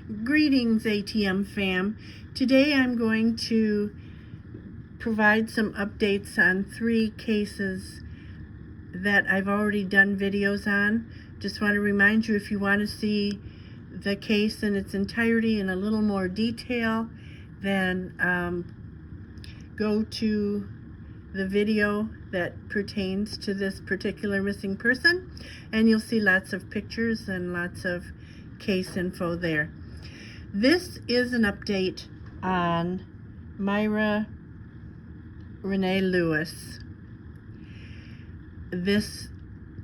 Greetings, ATM fam. Today I'm going to provide some updates on 3 cases that I've already done videos on. Just want to remind you, if you want to see the case in its entirety in a little more detail, then go to the video that pertains to this particular missing person, and you'll see lots of pictures and lots of case info there. This is an update on Myra Rena Lewis. This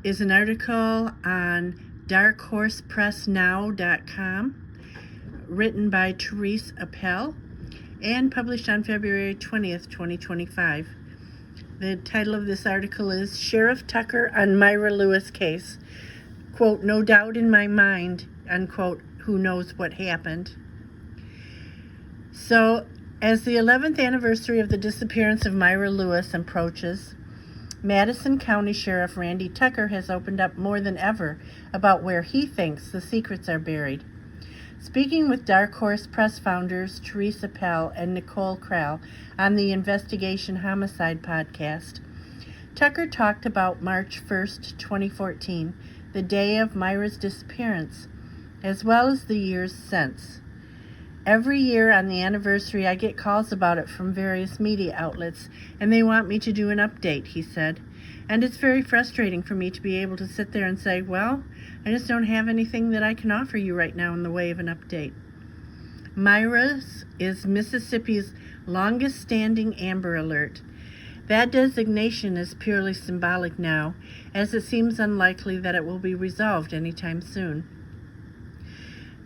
is an article on darkhorsepressnow.com, written by Therese Appel and published on February 20th, 2025. The title of this article is Sheriff Tucker on Myra Lewis Case. Quote, "No doubt in my mind," unquote, "who knows what happened." So, as the 11th anniversary of the disappearance of Myra Lewis approaches, Madison County Sheriff Randy Tucker has opened up more than ever about where he thinks the secrets are buried. Speaking with Dark Horse Press founders Therese Appel and Nicole Krell on the Investigation Homicide podcast, Tucker talked about March 1st, 2014, the day of Myra's disappearance, as well as the years since. "Every year on the anniversary, I get calls about it from various media outlets, and they want me to do an update," he said. "And it's very frustrating for me to be able to sit there and say, well, I just don't have anything that I can offer you right now in the way of an update." Myra's is Mississippi's longest-standing Amber Alert. That designation is purely symbolic now, as it seems unlikely that it will be resolved anytime soon.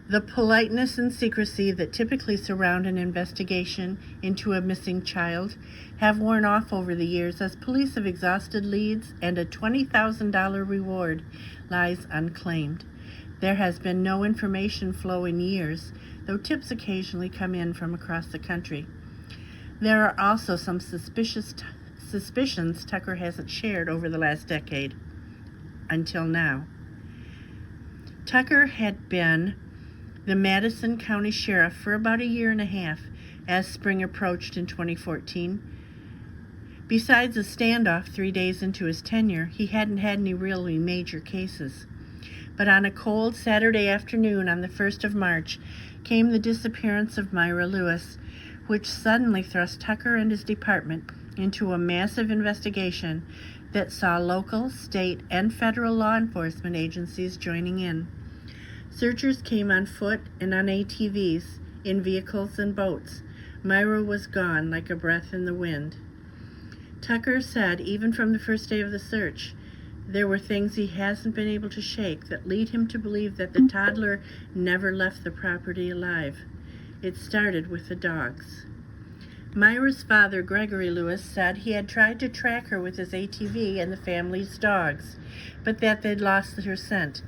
The politeness and secrecy that typically surround an investigation into a missing child have worn off over the years as police have exhausted leads and a $20,000 reward lies unclaimed. There has been no information flow in years, though tips occasionally come in from across the country. There are also some suspicions Tucker hasn't shared over the last decade, until now. Tucker had been the Madison County Sheriff for about a year and a half as spring approached in 2014. Besides a standoff 3 days into his tenure, he hadn't had any really major cases. But on a cold Saturday afternoon on the 1st of March came the disappearance of Myra Lewis, which suddenly thrust Tucker and his department into a massive investigation that saw local, state, and federal law enforcement agencies joining in. Searchers came on foot and on ATVs, in vehicles and boats. Myra was gone like a breath in the wind. Tucker said even from the first day of the search, there were things he hasn't been able to shake that lead him to believe that the toddler never left the property alive. It started with the dogs. Myra's father, Gregory Lewis, said he had tried to track her with his ATV and the family's dogs, but that they'd lost her scent.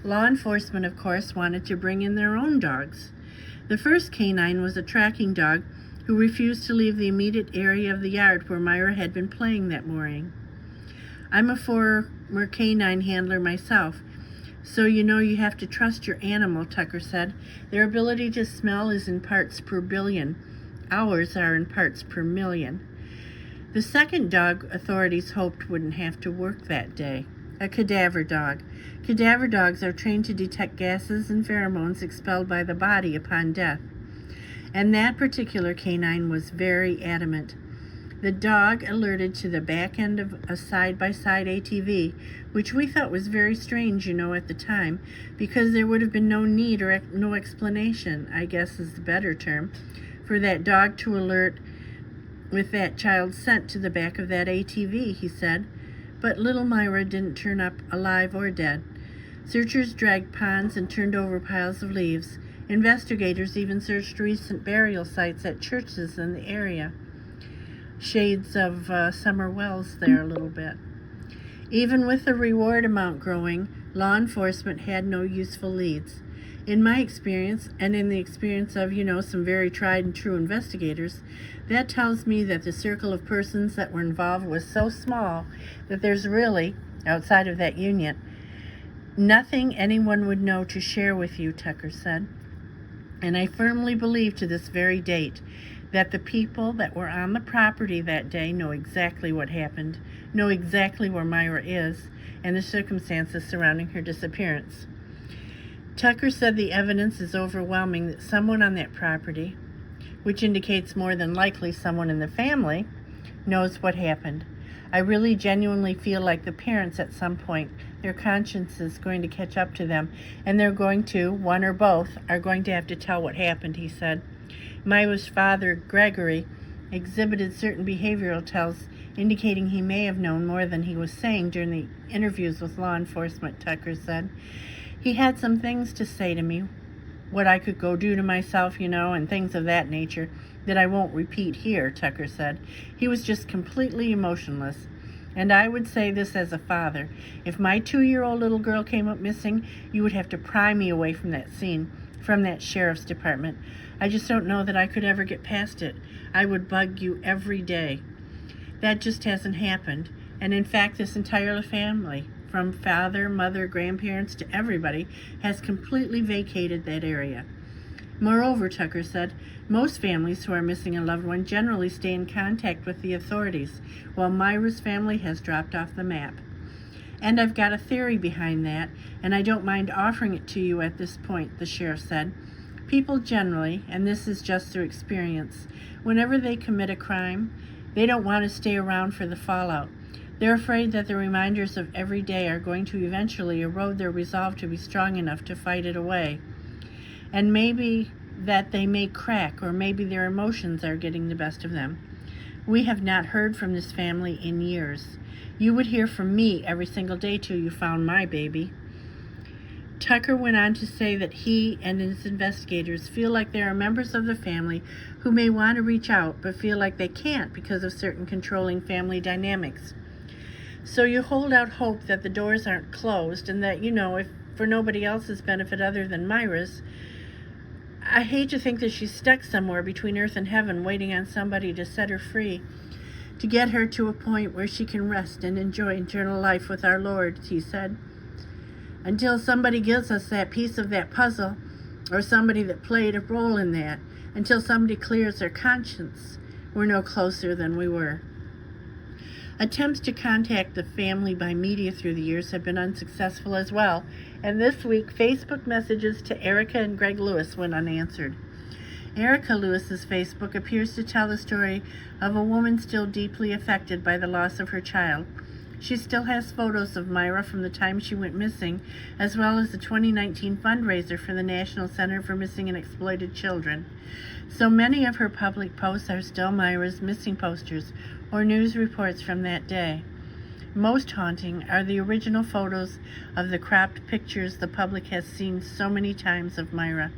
Law enforcement, of course, wanted to bring in their own dogs. The first canine was a tracking dog who refused to leave the immediate area of the yard where Myra had been playing that morning. "I'm a former canine handler myself, so you have to trust your animal," Tucker said. "Their ability to smell is in parts per billion. Ours are in parts per million." The second dog authorities hoped wouldn't have to work that day. A cadaver dog. Cadaver dogs are trained to detect gases and pheromones expelled by the body upon death. And that particular canine was very adamant. The dog alerted to the back end of a side-by-side ATV, which we thought was very strange, at the time, because there would have been no need or no explanation, I guess is the better term, for that dog to alert with that child's scent to the back of that ATV, he said. But little Myra didn't turn up alive or dead. Searchers dragged ponds and turned over piles of leaves. Investigators even searched recent burial sites at churches in the area. Shades of Summer Wells there a little bit. Even with the reward amount growing, law enforcement had no useful leads. In my experience, and in the experience of, some very tried and true investigators, that tells me that the circle of persons that were involved was so small that there's really, outside of that unit, nothing anyone would know to share with you, Tucker said. And I firmly believe to this very date that the people that were on the property that day know exactly what happened, know exactly where Myra is, and the circumstances surrounding her disappearance. Tucker said the evidence is overwhelming that someone on that property, which indicates more than likely someone in the family, knows what happened. I really genuinely feel like the parents at some point, their conscience is going to catch up to them, and they're going to, one or both, are going to have to tell what happened, he said. Myra's father, Gregory, exhibited certain behavioral tells indicating he may have known more than he was saying during the interviews with law enforcement, Tucker said. He had some things to say to me, what I could go do to myself, and things of that nature that I won't repeat here, Tucker said. He was just completely emotionless. And I would say this as a father. If my 2-year-old little girl came up missing, you would have to pry me away from that scene, from that sheriff's department. I just don't know that I could ever get past it. I would bug you every day. That just hasn't happened. And in fact, this entire family, from father, mother, grandparents to everybody, has completely vacated that area. Moreover, Tucker said, most families who are missing a loved one generally stay in contact with the authorities, while Myra's family has dropped off the map. And I've got a theory behind that, and I don't mind offering it to you at this point, the sheriff said. People generally, and this is just through experience, whenever they commit a crime, they don't want to stay around for the fallout. They're afraid that the reminders of every day are going to eventually erode their resolve to be strong enough to fight it away. And maybe that they may crack, or maybe their emotions are getting the best of them. We have not heard from this family in years. You would hear from me every single day till you found my baby. Tucker went on to say that he and his investigators feel like there are members of the family who may want to reach out but feel like they can't because of certain controlling family dynamics. So you hold out hope that the doors aren't closed and that, if for nobody else's benefit other than Myra's, I hate to think that she's stuck somewhere between earth and heaven waiting on somebody to set her free, to get her to a point where she can rest and enjoy eternal life with our Lord, he said. Until somebody gives us that piece of that puzzle, or somebody that played a role in that, until somebody clears their conscience, we're no closer than we were. Attempts to contact the family by media through the years have been unsuccessful as well, and this week Facebook messages to Erica and Greg Lewis went unanswered. Erica Lewis's Facebook appears to tell the story of a woman still deeply affected by the loss of her child. She still has photos of Myra from the time she went missing, as well as the 2019 fundraiser for the National Center for Missing and Exploited Children. So many of her public posts are still Myra's missing posters or news reports from that day. Most haunting are the original photos of the cropped pictures the public has seen so many times of Myra.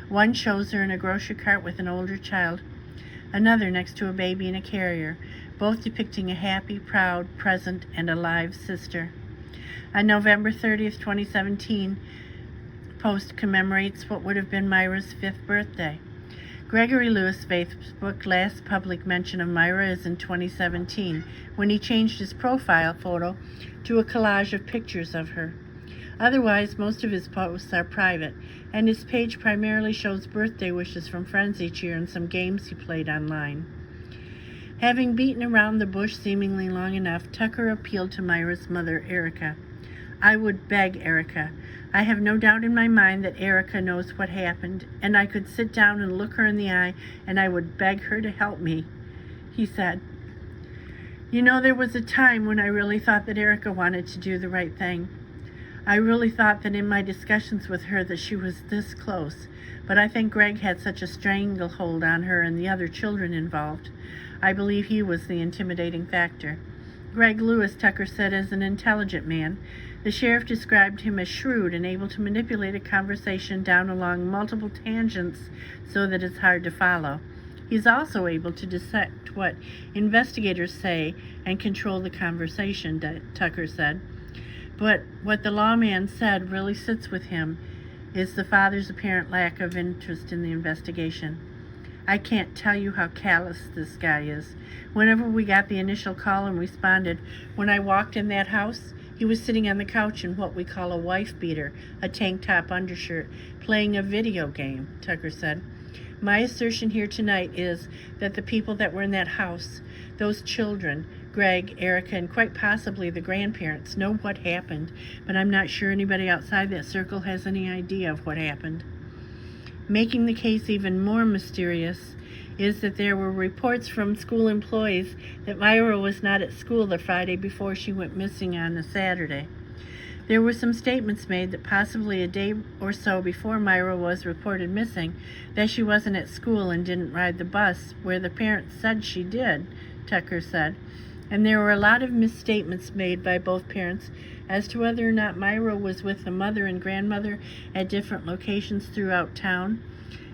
One shows her in a grocery cart with an older child, another next to a baby in a carrier, both depicting a happy, proud, present, and alive sister. On November 30th, 2017, post commemorates what would have been Myra's 5th birthday. Gregory Lewis' Facebook last public mention of Myra is in 2017, when he changed his profile photo to a collage of pictures of her. Otherwise, most of his posts are private, and his page primarily shows birthday wishes from friends each year and some games he played online. Having beaten around the bush seemingly long enough, Tucker appealed to Myra's mother, Erica. I would beg Erica. I have no doubt in my mind that Erica knows what happened, and I could sit down and look her in the eye, and I would beg her to help me, he said. There was a time when I really thought that Erica wanted to do the right thing. I really thought that in my discussions with her that she was this close, but I think Greg had such a stranglehold on her and the other children involved. I believe he was the intimidating factor. Greg Lewis, Tucker said, is an intelligent man. The sheriff described him as shrewd and able to manipulate a conversation down along multiple tangents so that it's hard to follow. He's also able to dissect what investigators say and control the conversation, Tucker said. But what the lawman said really sits with him is the father's apparent lack of interest in the investigation. I can't tell you how callous this guy is. Whenever we got the initial call and responded, when I walked in that house, He was sitting on the couch in what we call a wife beater, a tank top undershirt, playing a video game, Tucker said. My assertion here tonight is that the people that were in that house, those children, Greg, Erica, and quite possibly the grandparents, know what happened, but I'm not sure anybody outside that circle has any idea of what happened. Making the case even more mysterious is that there were reports from school employees that Myra was not at school the Friday before she went missing on a Saturday. There were some statements made that possibly a day or so before Myra was reported missing, that she wasn't at school and didn't ride the bus, where the parents said she did, Tucker said. And there were a lot of misstatements made by both parents as to whether or not Myra was with the mother and grandmother at different locations throughout town,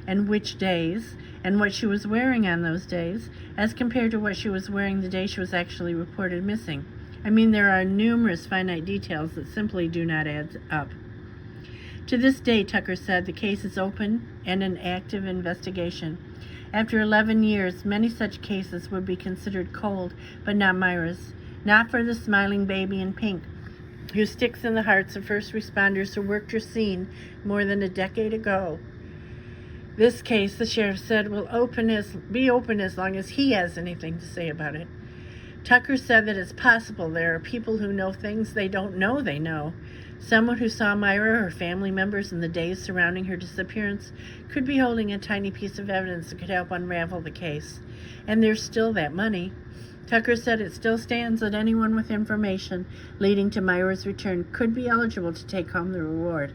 and which days, and what she was wearing on those days, as compared to what she was wearing the day she was actually reported missing. I mean, there are numerous finite details that simply do not add up. To this day, Tucker said, the case is open and an active investigation. After 11 years, many such cases would be considered cold, but not Myra's. Not for the smiling baby in pink, who sticks in the hearts of first responders who worked her scene more than a decade ago. This case, the sheriff said, will be open as long as he has anything to say about it. Tucker said that it's possible there are people who know things they don't know they know. Someone who saw Myra or her family members in the days surrounding her disappearance could be holding a tiny piece of evidence that could help unravel the case. And there's still that money. Tucker said it still stands that anyone with information leading to Myra's return could be eligible to take home the reward.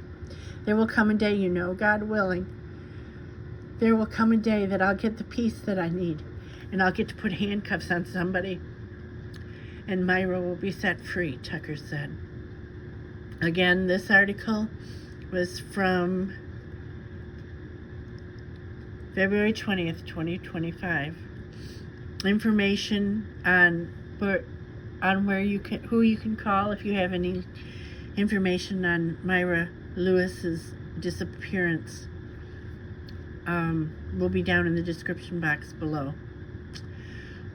There will come a day, you know, God willing. There will come a day that I'll get the piece that I need, and I'll get to put handcuffs on somebody, and Myra will be set free, Tucker said. Again, this article was from February 20th, 2025. Information on where you can, who you can call if you have any information on Myra Lewis's disappearance will be down in the description box below.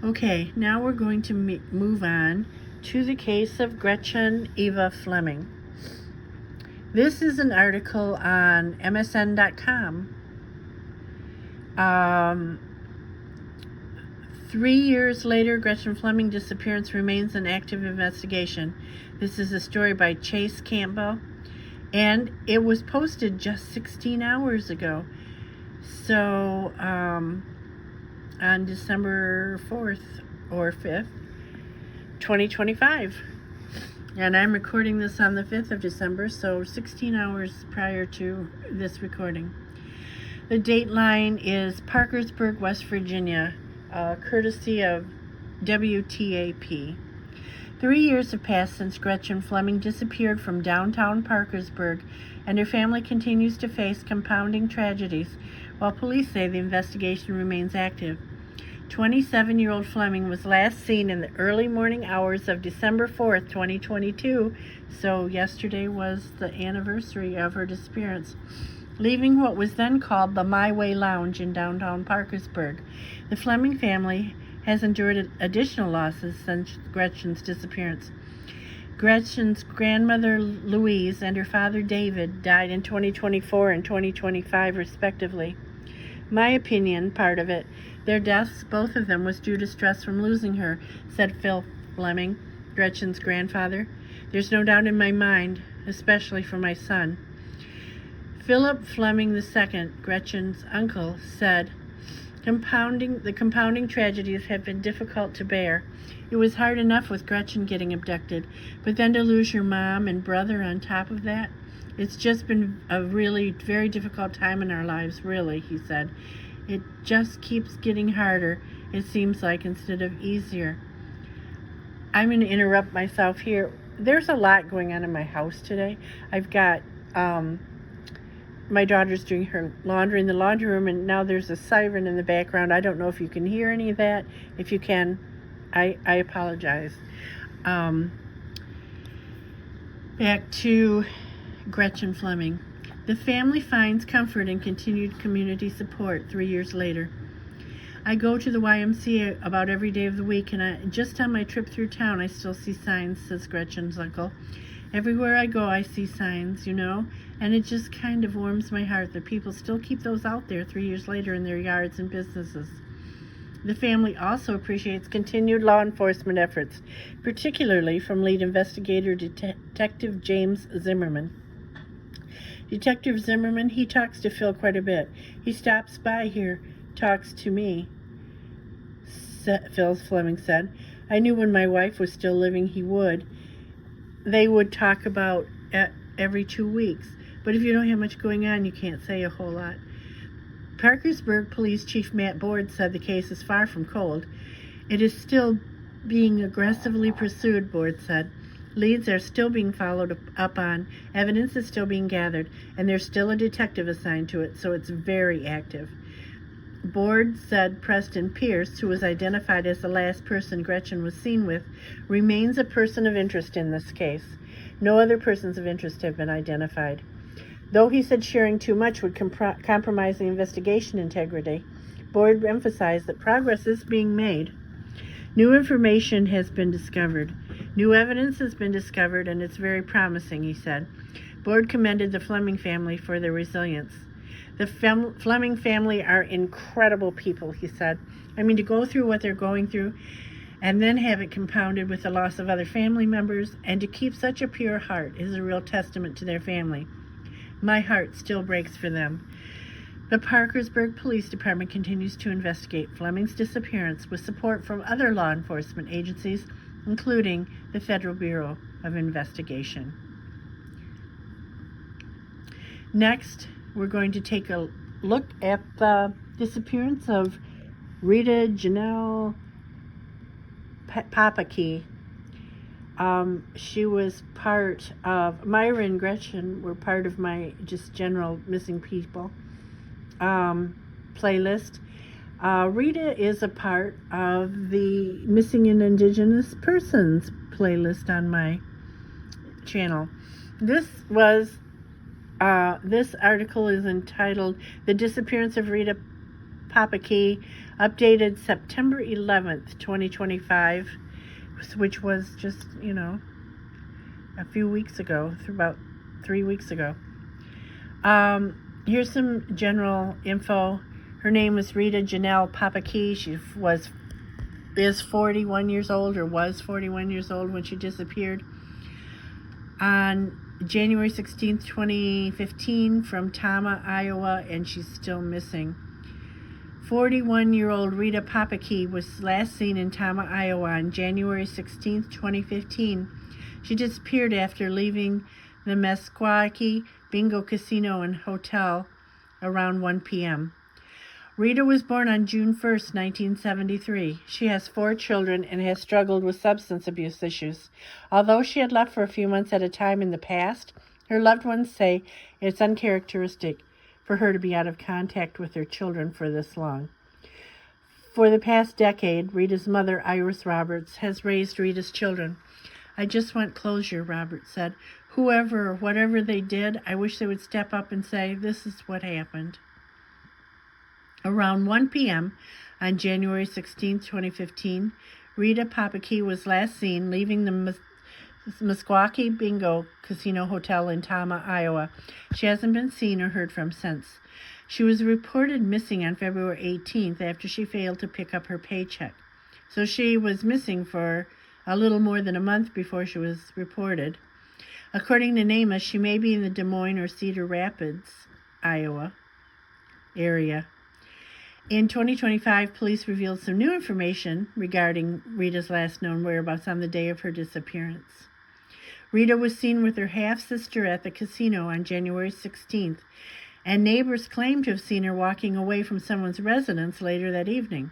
Okay, now we're going to move on to the case of Gretchen Eva Fleming. This is an article on MSN.com. 3 years later, Gretchen Fleming's disappearance remains an active investigation. This is a story by Chase Campbell, and it was posted just 16 hours ago. So, on December 4th or 5th, 2025. And I'm recording this on the 5th of December, so 16 hours prior to this recording. The date line is Parkersburg, West Virginia, courtesy of WTAP. 3 years have passed since Gretchen Fleming disappeared from downtown Parkersburg, and her family continues to face compounding tragedies, while police say the investigation remains active. 27-year-old Fleming was last seen in the early morning hours of December 4th, 2022, so yesterday was the anniversary of her disappearance, leaving what was then called the My Way Lounge in downtown Parkersburg. The Fleming family has endured additional losses since Gretchen's disappearance. Gretchen's grandmother Louise and her father David died in 2024 and 2025 respectively. My opinion, part of it, their deaths, both of them, was due to stress from losing her, said Phil Fleming, Gretchen's grandfather. There's no doubt in my mind, especially for my son. Philip Fleming II, Gretchen's uncle, said, the compounding tragedies have been difficult to bear. It was hard enough with Gretchen getting abducted, but then to lose your mom and brother on top of that, it's just been a really very difficult time in our lives, really, he said. It just keeps getting harder, it seems like, instead of easier. I'm going to interrupt myself here. There's a lot going on in my house today. I've got my daughter's doing her laundry in the laundry room, and now there's a siren in the background. I don't know if you can hear any of that. If you can, I apologize. Back to Gretchen Fleming. The family finds comfort in continued community support 3 years later. I go to the YMCA about every day of the week, and just on my trip through town, I still see signs, says Gretchen's uncle. Everywhere I go, I see signs, and it just kind of warms my heart that people still keep those out there 3 years later in their yards and businesses. The family also appreciates continued law enforcement efforts, particularly from lead investigator Detective James Zimmerman. Detective Zimmerman, he talks to Phil quite a bit. He stops by here, talks to me, Phil Fleming said. I knew when my wife was still living he would. They would talk about every 2 weeks. But if you don't have much going on, you can't say a whole lot. Parkersburg Police Chief Matt Board said the case is far from cold. It is still being aggressively pursued, Board said. Leads are still being followed up on, evidence is still being gathered, and there's still a detective assigned to it, so it's very active. Board said Preston Pierce, who was identified as the last person Gretchen was seen with, remains a person of interest in this case. No other persons of interest have been identified. Though he said sharing too much would compromise the investigation integrity, Board emphasized that progress is being made. New information has been discovered. New evidence has been discovered, and it's very promising, he said. Board commended the Fleming family for their resilience. The Fleming family are incredible people, he said. To go through what they're going through and then have it compounded with the loss of other family members and to keep such a pure heart is a real testament to their family. My heart still breaks for them. The Parkersburg Police Department continues to investigate Fleming's disappearance with support from other law enforcement agencies, including the Federal Bureau of Investigation. Next, we're going to take a look at the disappearance of Rita Janelle Papakee. She was part of, Myra and Gretchen were part of my just general missing people playlist. Rita is a part of the Missing and Indigenous Persons playlist on my channel. This article is entitled The Disappearance of Rita Papakee, updated September 11th, 2025, which was just, a few weeks ago, about 3 weeks ago. Here's some general info. Her name was Rita Janelle Papakee. She is 41 years old, or was 41 years old when she disappeared on January 16th, 2015 from Tama, Iowa, and she's still missing. 41-year-old Rita Papakee was last seen in Tama, Iowa on January 16th, 2015. She disappeared after leaving the Meskwaki Bingo Casino and Hotel around 1 p.m. Rita was born on June 1st, 1973. She has 4 children and has struggled with substance abuse issues. Although she had left for a few months at a time in the past, her loved ones say it's uncharacteristic for her to be out of contact with her children for this long. For the past decade, Rita's mother, Iris Roberts, has raised Rita's children. I just want closure, Roberts said. Whoever or whatever they did, I wish they would step up and say, this is what happened. Around 1 p.m. on January 16, 2015, Rita Papakee was last seen leaving the Meskwaki Bingo Casino Hotel in Tama, Iowa. She hasn't been seen or heard from since. She was reported missing on February 18th after she failed to pick up her paycheck. So she was missing for a little more than a month before she was reported. According to NamUs, she may be in the Des Moines or Cedar Rapids, Iowa area. In 2025, police revealed some new information regarding Rita's last known whereabouts on the day of her disappearance. Rita was seen with her half-sister at the casino on January 16th, and neighbors claimed to have seen her walking away from someone's residence later that evening.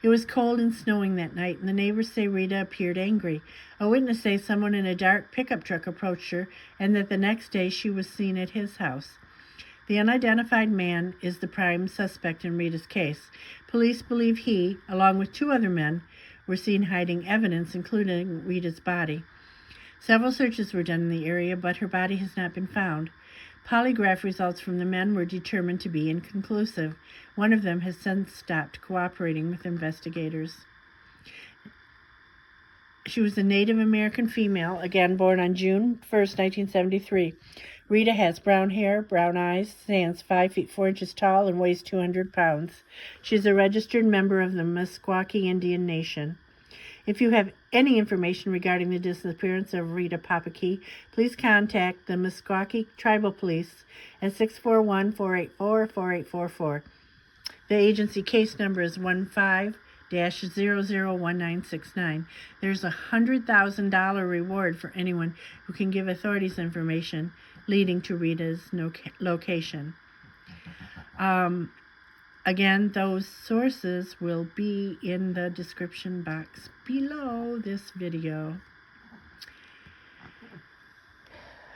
It was cold and snowing that night, and the neighbors say Rita appeared angry. A witness says someone in a dark pickup truck approached her, and that the next day she was seen at his house. The unidentified man is the prime suspect in Rita's case. Police believe he, along with 2 other men, were seen hiding evidence, including Rita's body. Several searches were done in the area, but her body has not been found. Polygraph results from the men were determined to be inconclusive. One of them has since stopped cooperating with investigators. She was a Native American female, again born on June 1st, 1973. Rita has brown hair, brown eyes, stands 5 feet 4 inches tall, and weighs 200 pounds. She is a registered member of the Meskwaki Indian Nation. If you have any information regarding the disappearance of Rita Papakee, please contact the Meskwaki Tribal Police at 641-484-4844. The agency case number is 15-001969. There's a $100,000 reward for anyone who can give authorities information leading to Rita's location. Again, those sources will be in the description box below this video.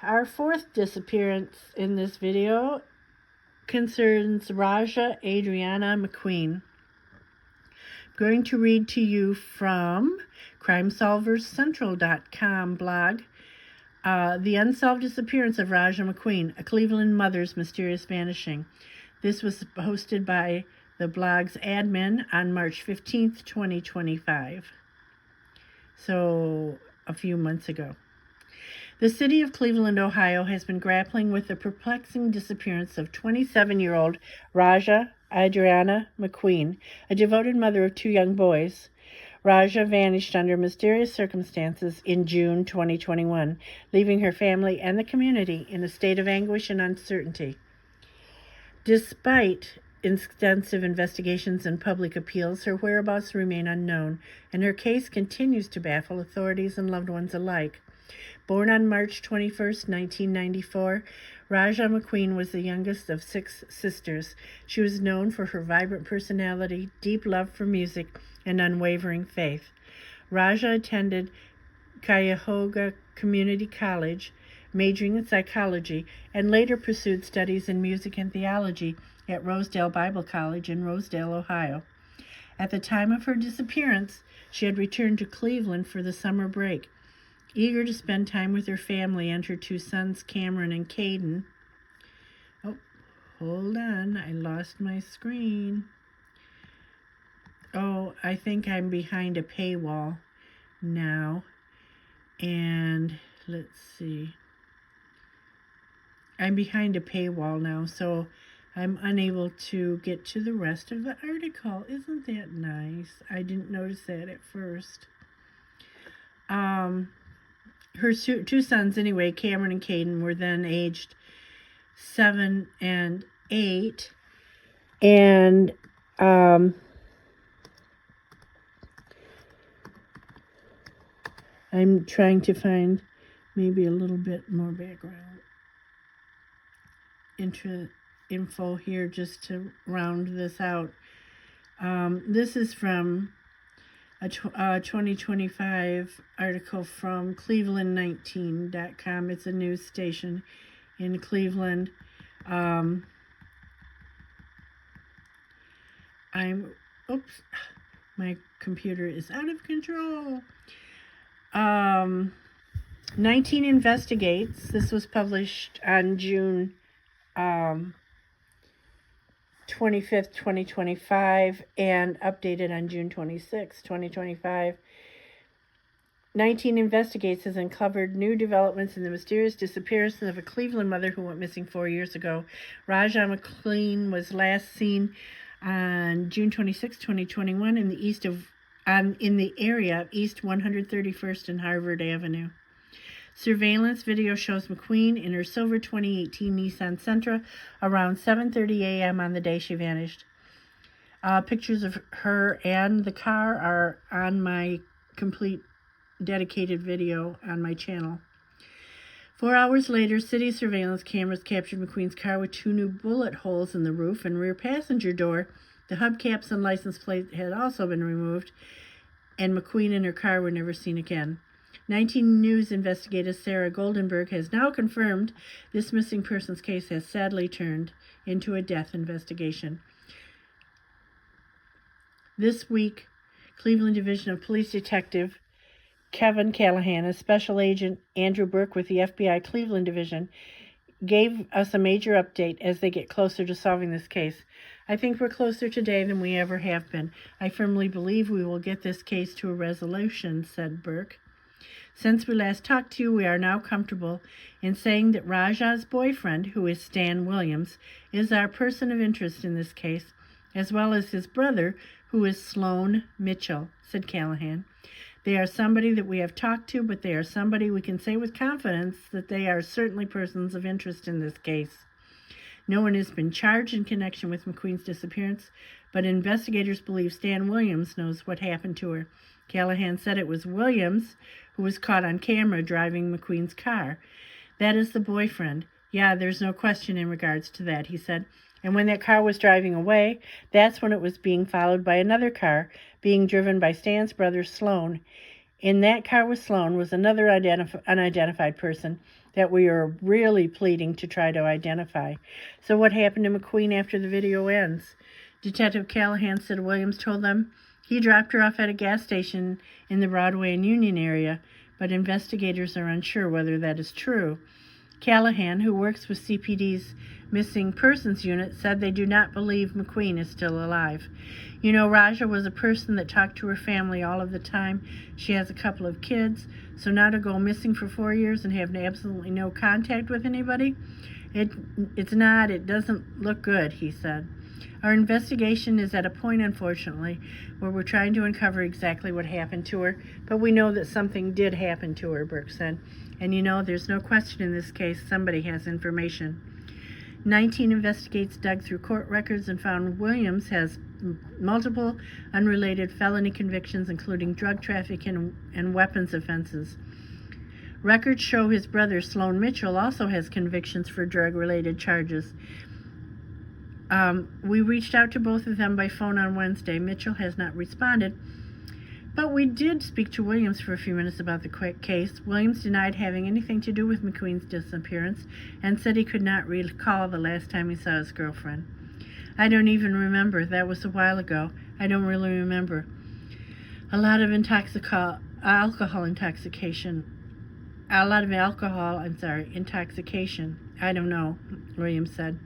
Our fourth disappearance in this video concerns Rajah Adrianna McQueen. I'm going to read to you from crimesolverscentral.com blog, The Unsolved Disappearance of Rajah McQueen, a Cleveland Mother's Mysterious Vanishing. This was posted by the blog's admin on March 15th, 2025. So, a few months ago. The city of Cleveland, Ohio has been grappling with the perplexing disappearance of 27-year-old Rajah Adrianna McQueen, a devoted mother of 2 young boys. Rajah vanished under mysterious circumstances in June 2021, leaving her family and the community in a state of anguish and uncertainty. Despite extensive investigations and public appeals, her whereabouts remain unknown, and her case continues to baffle authorities and loved ones alike. Born on March 21st, 1994, Rajah McQueen was the youngest of 6 sisters. She was known for her vibrant personality, deep love for music, and unwavering faith. Rajah attended Cuyahoga Community College, majoring in psychology, and later pursued studies in music and theology at Rosedale Bible College in Rosedale, Ohio. At the time of her disappearance, she had returned to Cleveland for the summer break. Eager to spend time with her family and her 2 sons, Cameron and Caden. Oh, hold on, I lost my screen. Oh, I think I'm behind a paywall now. And let's see. I'm behind a paywall now, so I'm unable to get to the rest of the article. Isn't that nice? I didn't notice that at first. Her 2 sons, anyway, Cameron and Caden, were then aged 7 and 8. And I'm trying to find maybe a little bit more background info here just to round this out. This is from a 2025 article from Cleveland19.com. It's a news station in Cleveland. Oops, my computer is out of control. 19 Investigates. This was published on June 25th, 2025, and updated on June 26th, 2025. 19 Investigates has uncovered new developments in the mysterious disappearance of a Cleveland mother who went missing 4 years ago. Rajah McQueen was last seen on June 26, 2021, in the area of East 131st and Harvard Avenue. Surveillance video shows McQueen in her silver 2018 Nissan Sentra around 7:30 a.m. on the day she vanished. Pictures of her and the car are on my complete dedicated video on my channel. 4 hours later, city surveillance cameras captured McQueen's car with 2 new bullet holes in the roof and rear passenger door. The hubcaps and license plate had also been removed, and McQueen and her car were never seen again. 19 News investigator Sarah Goldenberg has now confirmed this missing persons case has sadly turned into a death investigation. This week, Cleveland Division of Police Detective Kevin Callahan and Special Agent Andrew Burke with the FBI Cleveland Division gave us a major update as they get closer to solving this case. I think we're closer today than we ever have been. I firmly believe we will get this case to a resolution, said Burke. Since we last talked to you, we are now comfortable in saying that Rajah's boyfriend, who is Stan Williams, is our person of interest in this case, as well as his brother, who is Sloan Mitchell, said Callahan. They are somebody that we have talked to, but they are somebody we can say with confidence that they are certainly persons of interest in this case. No one has been charged in connection with McQueen's disappearance, but investigators believe Stan Williams knows what happened to her. Callahan said it was Williams who was caught on camera driving McQueen's car. That is the boyfriend. Yeah, there's no question in regards to that, he said. And when that car was driving away, that's when it was being followed by another car, being driven by Stan's brother, Sloan. In that car with Sloan was another unidentified person that we are really pleading to try to identify. So what happened to McQueen after the video ends? Detective Callahan said Williams told them he dropped her off at a gas station in the Broadway and Union area, but investigators are unsure whether that is true. Callahan, who works with CPD's Missing Persons Unit, said they do not believe McQueen is still alive. You know, Rajah was a person that talked to her family all of the time. She has a couple of kids, so now to go missing for 4 years and have absolutely no contact with anybody, it doesn't look good, he said. Our investigation is at a point, unfortunately, where we're trying to uncover exactly what happened to her, but we know that something did happen to her, Burke said. And you know, there's no question in this case somebody has information. 19 investigators dug through court records and found Williams has multiple unrelated felony convictions, including drug trafficking and weapons offenses. Records show his brother, Sloan Mitchell, also has convictions for drug-related charges. We reached out to both of them by phone on Wednesday. Mitchell has not responded, but we did speak to Williams for a few minutes about the case. Williams denied having anything to do with McQueen's disappearance and said he could not recall the last time he saw his girlfriend. I don't even remember. That was a while ago. I don't really remember. A lot of intoxication. I don't know, Williams said.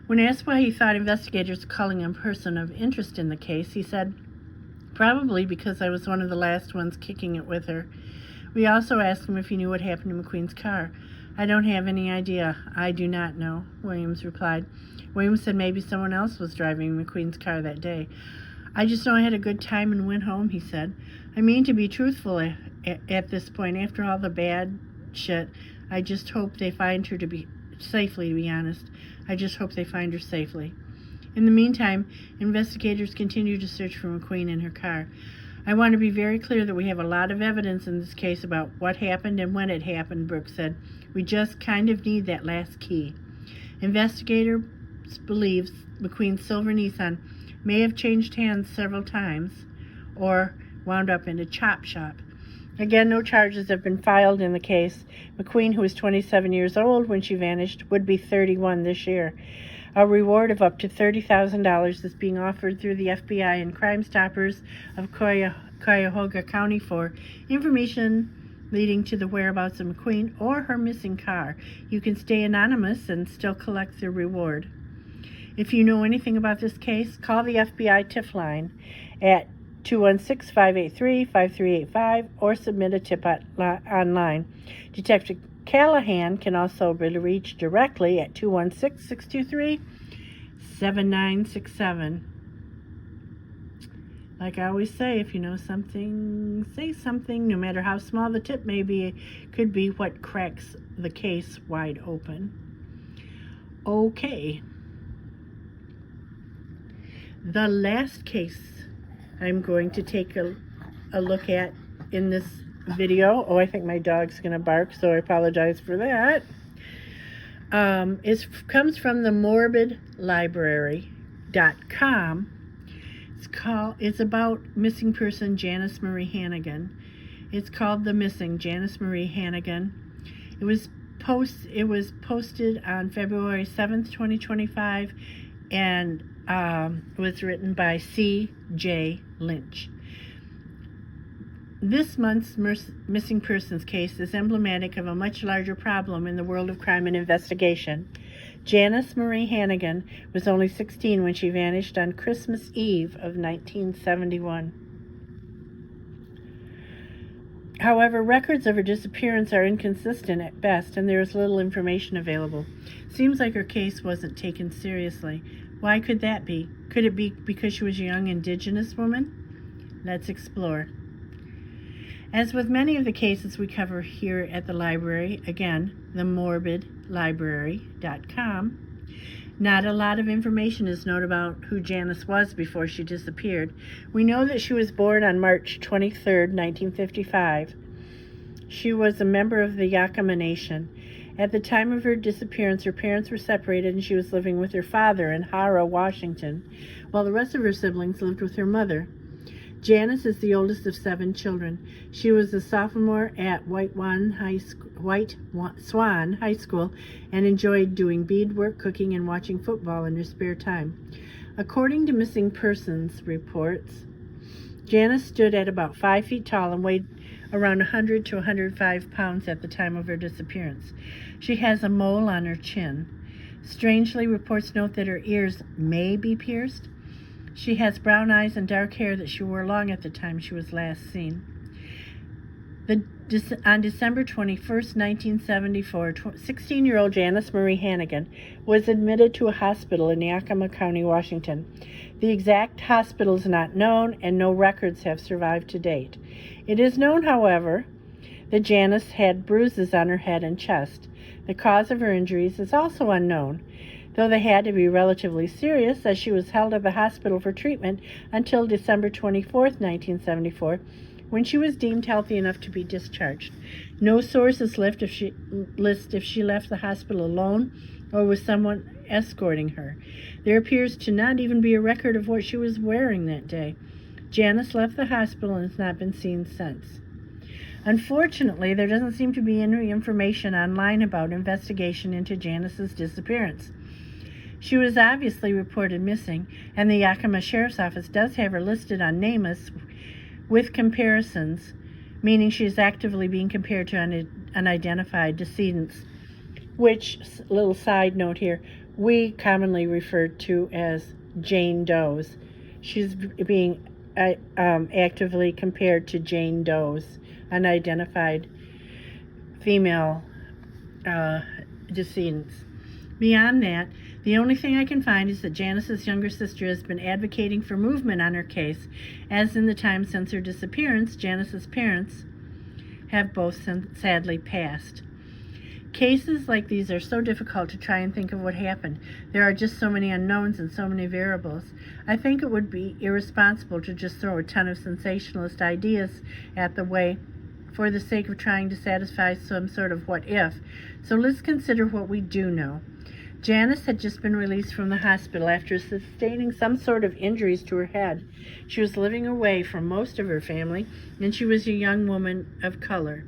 When asked why he thought investigators were calling him a person of interest in the case, he said, probably because I was one of the last ones kicking it with her. We also asked him if he knew what happened to McQueen's car. I don't have any idea. I do not know, Williams replied. Williams said maybe someone else was driving McQueen's car that day. I just know I had a good time and went home, he said. I mean, to be truthful at this point, after all the bad shit, I just hope they find her safely, to be honest. I just hope they find her safely. In the meantime, investigators continue to search for McQueen in her car. I want to be very clear that we have a lot of evidence in this case about what happened and when it happened, Brooks said. We just kind of need that last key. Investigators believe McQueen's silver Nissan may have changed hands several times or wound up in a chop shop. Again, no charges have been filed in the case. McQueen, who was 27 years old when she vanished, would be 31 this year. A reward of up to $30,000 is being offered through the FBI and Crime Stoppers of Cuyahoga County for information leading to the whereabouts of McQueen or her missing car. You can stay anonymous and still collect the reward. If you know anything about this case, call the FBI TIF line at 216-583-5385 or submit a tip online. Detective Callahan can also be reached directly at 216-623-7967. Like I always say, if you know something, say something. No matter how small the tip may be, could be what cracks the case wide open. Okay. The last case I'm going to take a look at in this video. Oh, I think my dog's going to bark, so I apologize for that. It comes from the morbidlibrary.com. It's about missing person Janice Marie Hannigan. It's called The Missing Janice Marie Hannigan. It was posted on February 7th, 2025, and was written by C.J. Lynch. This month's missing persons case is emblematic of a much larger problem in the world of crime and investigation. Janice Marie Hannigan was only 16 when she vanished on Christmas Eve of 1971. However, records of her disappearance are inconsistent at best, and there is little information available. Seems like her case wasn't taken seriously. Why could that be? Could it be because she was a young Indigenous woman? Let's explore. As with many of the cases we cover here at the library, again, themorbidlibrary.com, not a lot of information is known about who Janice was before she disappeared. We know that she was born on March 23, 1955. She was a member of the Yakama Nation. At the time of her disappearance, her parents were separated and she was living with her father in Hara, Washington, while the rest of her siblings lived with her mother. Janice is the oldest of 7 children. She was a sophomore at White Swan High School and enjoyed doing beadwork, cooking, and watching football in her spare time. According to missing persons reports, Janice stood at about 5 feet tall and weighed around 100 to 105 pounds at the time of her disappearance. She has a mole on her chin. Strangely, reports note that her ears may be pierced. She has brown eyes and dark hair that she wore long at the time she was last seen. On December 21, 1974, 16-year-old Janice Marie Hannigan was admitted to a hospital in Yakima County, Washington. The exact hospital is not known, and no records have survived to date. It is known, however, that Janice had bruises on her head and chest. The cause of her injuries is also unknown, though they had to be relatively serious, as she was held at the hospital for treatment until December 24, 1974, when she was deemed healthy enough to be discharged. No sources list if she left the hospital alone or with someone escorting her. There appears to not even be a record of what she was wearing that day. Janice left the hospital and has not been seen since. Unfortunately, there doesn't seem to be any information online about investigation into Janice's disappearance. She was obviously reported missing, and the Yakima Sheriff's Office does have her listed on NamUs with comparisons, meaning she is actively being compared to unidentified decedents, which, little side note here, we commonly refer to as Jane Does. She's being actively compared to Jane Does, unidentified female decedents. Beyond that, the only thing I can find is that Janice's younger sister has been advocating for movement on her case, as in the time since her disappearance, Janice's parents have both sadly passed. Cases like these are so difficult to try and think of what happened. There are just so many unknowns and so many variables. I think it would be irresponsible to just throw a ton of sensationalist ideas at the way for the sake of trying to satisfy some sort of what if. So let's consider what we do know. Janice had just been released from the hospital after sustaining some sort of injuries to her head. She was living away from most of her family, and she was a young woman of color.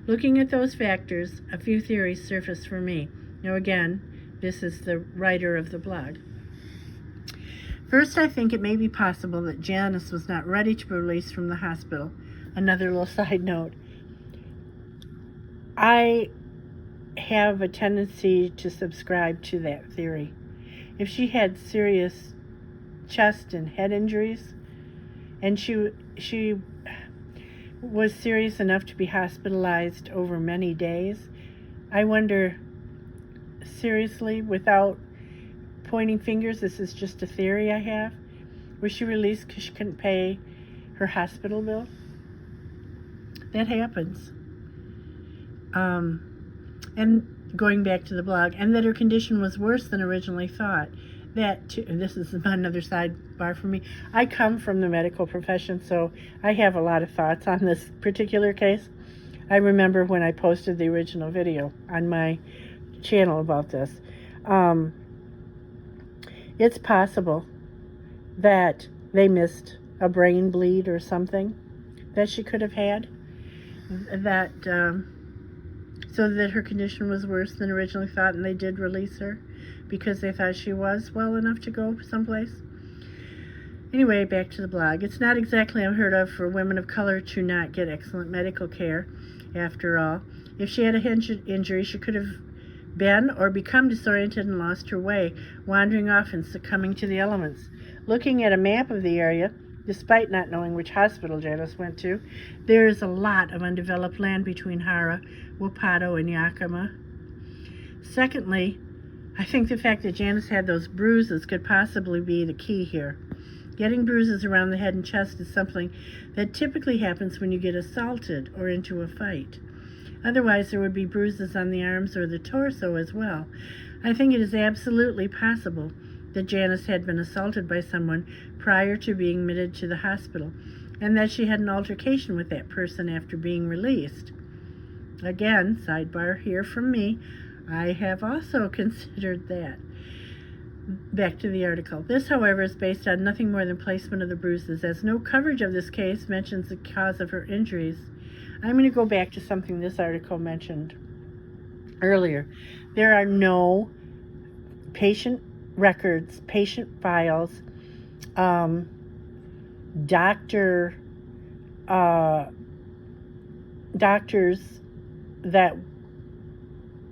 Looking at those factors, a few theories surfaced for me. Now again, this is the writer of the blog. First, I think it may be possible that Janice was not ready to be released from the hospital. Another little side note. I have a tendency to subscribe to that theory. If she had serious chest and head injuries, and she was serious enough to be hospitalized over many days, I wonder, seriously, without pointing fingers, this is just a theory I have, was she released because she couldn't pay her hospital bill? That happens. And going back to the blog, and that her condition was worse than originally thought. That too, and this is another sidebar for me. I come from the medical profession, so I have a lot of thoughts on this particular case. I remember when I posted the original video on my channel about this. It's possible that they missed a brain bleed or something that she could have had, that so that her condition was worse than originally thought, and they did release her because they thought she was well enough to go someplace. Anyway, back to the blog. It's not exactly unheard of for women of color to not get excellent medical care. After all, if she had a head injury, she could have been or become disoriented and lost her way, wandering off and succumbing to the elements. Looking at a map of the area, despite not knowing which hospital Janice went to, there is a lot of undeveloped land between Hara, Wapato, and Yakima. Secondly, I think the fact that Janice had those bruises could possibly be the key here. Getting bruises around the head and chest is something that typically happens when you get assaulted or into a fight. Otherwise, there would be bruises on the arms or the torso as well. I think it is absolutely possible that Janice had been assaulted by someone prior to being admitted to the hospital, and that she had an altercation with that person after being released. Again, sidebar here from me, I have also considered that. Back to the article. This, however, is based on nothing more than placement of the bruises, as no coverage of this case mentions the cause of her injuries. I'm going to go back to something this article mentioned earlier. There are no patient records, patient files, doctors that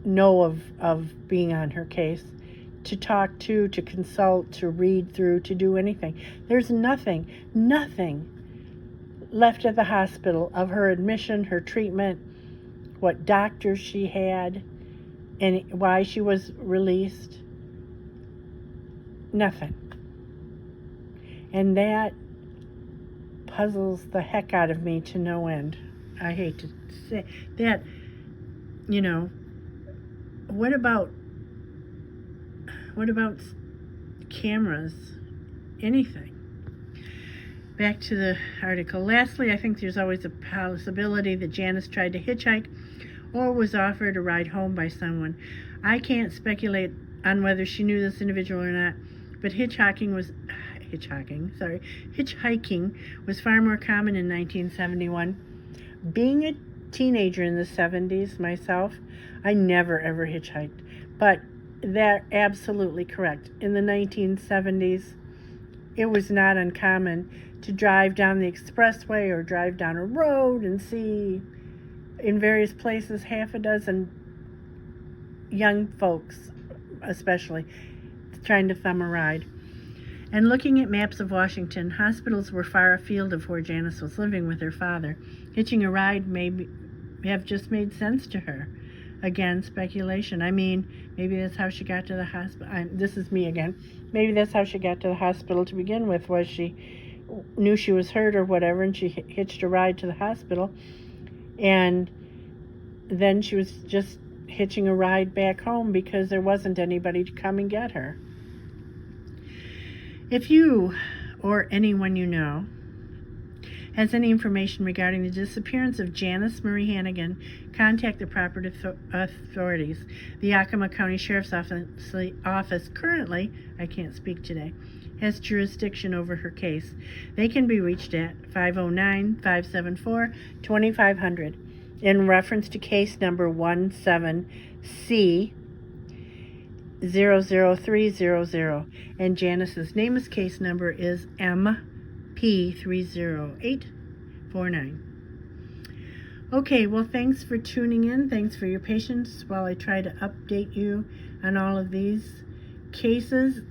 know of being on her case to talk to consult, to read through, to do anything. There's nothing left at the hospital of her admission, her treatment, what doctors she had, and why she was released. Nothing. And that puzzles the heck out of me to no end. I hate to say that, what about cameras? Anything. Back to the article. Lastly, I think there's always a possibility that Janice tried to hitchhike or was offered a ride home by someone. I can't speculate on whether she knew this individual or not, but hitchhiking was far more common in 1971. Being a teenager in the 70s myself, I never ever hitchhiked, but they're absolutely correct. In the 1970s, it was not uncommon to drive down the expressway or drive down a road and see in various places half a dozen young folks, especially, trying to thumb a ride. And looking at maps of Washington, hospitals were far afield of where Janice was living with her father. Hitching a ride may have just made sense to her. Again, speculation. I mean, maybe that's how she got to the hospital. This is me again. Maybe that's how she got to the hospital to begin with, was she knew she was hurt or whatever, and she hitched a ride to the hospital. And then she was just hitching a ride back home because there wasn't anybody to come and get her. If you or anyone you know has any information regarding the disappearance of Janice Marie Hannigan, contact the proper authorities. The Yakima County Sheriff's Office currently, I can't speak today, has jurisdiction over her case. They can be reached at 509-574-2500 in reference to case number 17C00300, and Janice's nameless case number is MP30849. Okay, well, thanks for tuning in. Thanks for your patience while I try to update you on all of these cases.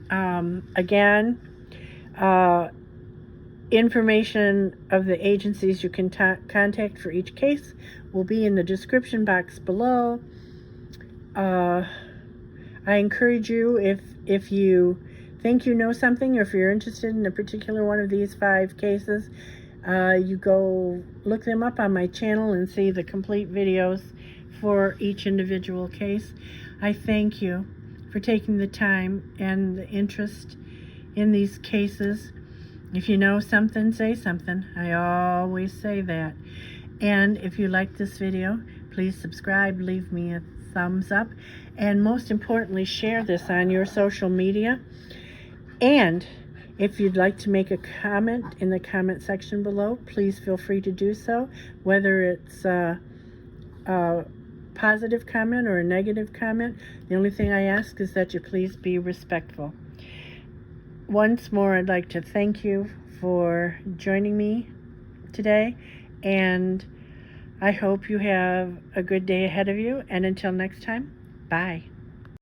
Information of the agencies you can contact for each case will be in the description box below. I encourage you, if you think you know something, or if you're interested in a particular one of these 5 cases, you go look them up on my channel and see the complete videos for each individual case. I thank you for taking the time and the interest in these cases. If you know something, say something. I always say that. And if you like this video, please subscribe, leave me a thumbs up, and most importantly, share this on your social media. And if you'd like to make a comment in the comment section below, please feel free to do so, whether it's a positive comment or a negative comment. The only thing I ask is that you please be respectful. once more, I'd like to thank you for joining me today, and I hope you have a good day ahead of you. And until next time, bye.